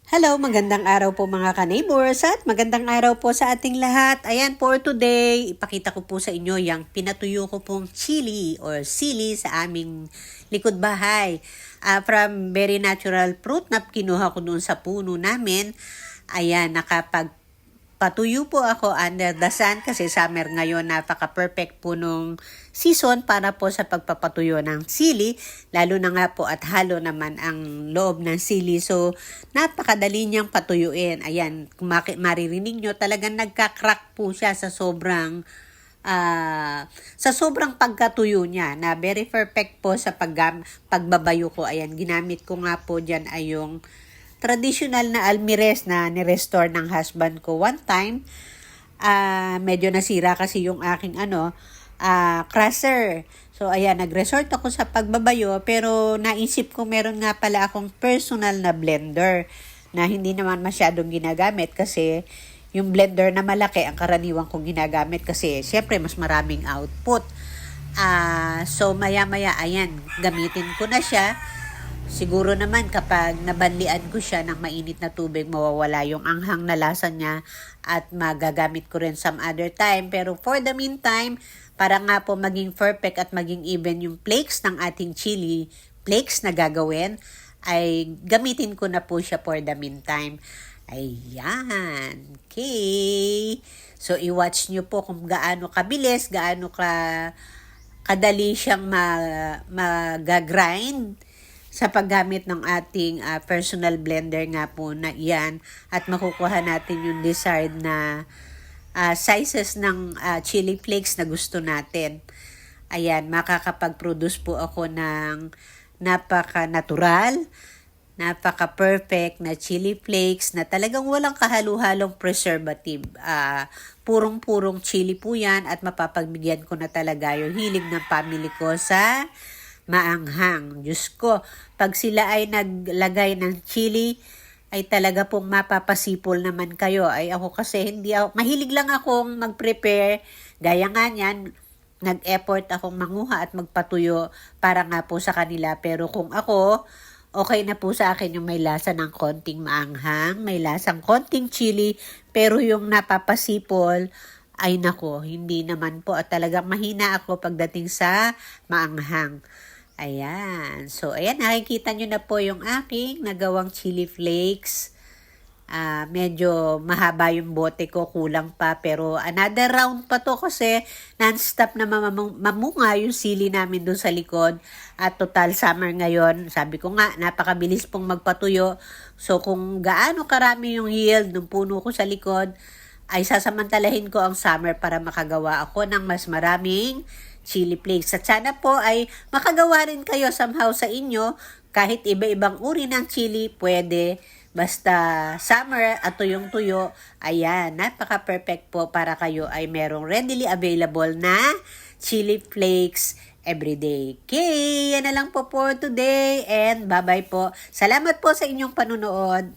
Hello, magandang araw po mga ka-neighbors at magandang araw po sa ating lahat. Ayan, for today, ipakita ko po sa inyo yung pinatuyo ko pong chili or sili sa aming likod bahay. From very natural fruit na kinuha ko doon sa puno namin. Ayan, patuyo po ako under the sun kasi summer ngayon, napaka-perfect po nung season para po sa pagpapatuyo ng sili, lalo na nga po at halo naman ang loob ng sili. So, napakadali niyang patuyuin. Ayan, kung maririnig nyo, talagang nagka-crack po siya sa sobrang pagkatuyo niya na very perfect po sa pagbabayo ko. Ayan, ginamit ko nga po dyan ay yung traditional na almirez na ni-restore ng husband ko one time. Medyo nasira kasi yung aking crusher. So ayan, nag-resort ako sa pagbabayo, pero naisip ko meron nga pala akong personal na blender na hindi naman masyadong ginagamit kasi yung blender na malaki ang karaniwang kong ginagamit kasi syempre mas maraming output. So maya-maya ayan, gamitin ko na siya. Siguro naman kapag nabanlian ko siya ng mainit na tubig, mawawala yung anghang na lasa niya at magagamit ko rin some other time. Pero for the meantime, para nga po maging perfect at maging even yung flakes ng ating chili flakes na gagawin, ay gamitin ko na po siya for the meantime. Ayan. Okay. So, i-watch nyo po kung gaano kabilis, gaano kadali siyang mag-grind sa paggamit ng ating personal blender nga po na iyan, at makukuha natin yung desired na sizes ng chili flakes na gusto natin. Ayan, makakapag-produce po ako ng napaka-natural, napaka-perfect na chili flakes na talagang walang kahalu-halong preservative. Purong-purong chili po yan at mapapagbigyan ko na talaga yung hilig ng family ko sa maanghang. Diyos ko, pag sila ay naglagay ng chili, ay talaga pong mapapasipol naman kayo. Ay ako kasi mahilig lang akong mag-prepare. Gaya nga niyan, nag-effort akong manguha at magpatuyo para nga po sa kanila. Pero kung ako, okay na po sa akin yung may lasa ng konting maanghang, may lasang konting chili, pero yung napapasipol, ay nako, hindi naman po. At talagang mahina ako pagdating sa maanghang. Ayan. So, ayan, nakikita nyo na po yung aking nagawang chili flakes. Medyo mahaba yung bote ko, kulang pa. Pero another round pa to kasi non-stop na mamunga yung sili namin doon sa likod. At total summer ngayon, sabi ko nga, napakabilis pong magpatuyo. So, kung gaano karami yung yield ng puno ko sa likod, ay sasamantalahin ko ang summer para makagawa ako ng mas maraming chili flakes. At sana po ay makagawa rin kayo somehow sa inyo, kahit iba-ibang uri ng chili, pwede. Basta summer at tuyong-tuyo, ayan, napaka-perfect po para kayo ay merong readily available na chili flakes everyday. Okay, yan na lang po for today and bye-bye po. Salamat po sa inyong panunood.